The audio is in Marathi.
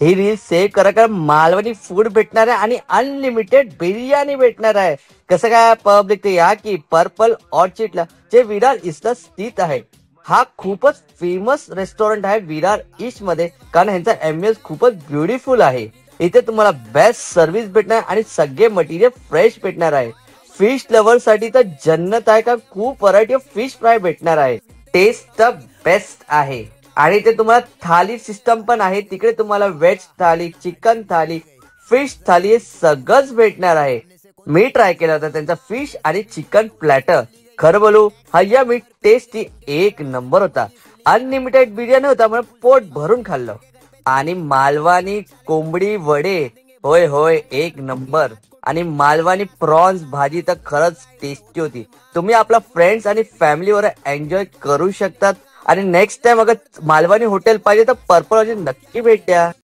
ही रील सेव्ह करा, कारण मालवणी फूड भेटणार आहे आणि अनलिमिटेड बिर्याणी भेटणार आहे. कसं काय पब्लिक ते या की पर्पल ऑर्चिडला जे विरार ईस्टला स्थित आहे. हा खूपच फेमस रेस्टॉरंट आहे विरार ईस्ट मध्ये, कारण ह्यांचा एम्बियन्स खूपच ब्युटिफुल आहे. इथे तुम्हाला बेस्ट सर्व्हिस भेटणार आणि सगळे मटेरियल फ्रेश भेटणार आहे. फिश लवर साठी तर जन्नत आहे, का खूप व्हरायटी ऑफ फिश फ्राय भेटणार आहे. टेस्ट द बेस्ट आहे. आणि ते तुम्हाला थाली सिस्टम पण आहे. तिकडे तुम्हाला व्हेज थाली, चिकन थाली, फिश थाली हे सगळंच भेटणार आहे. मी ट्राय केला होता त्यांचा फिश आणि चिकन प्लॅटर. खरं बोलू, हा मी टेस्टी एक नंबर होता. अनलिमिटेड बिर्याणी होता, मला पोट भरून खाल्लं. आणि मालवानी कोंबडी वडे, होय होय एक नंबर. आणि मालवानी प्रॉन्स भाजी तर खरंच टेस्टी होती. तुम्ही आपला फ्रेंड्स आणि फॅमिलीवर एन्जॉय करू शकतात. आणि नेक्स्ट टाइम अगर मालवानी हॉटेल पाहिजे तर पर्पल नक्की भेट द्या.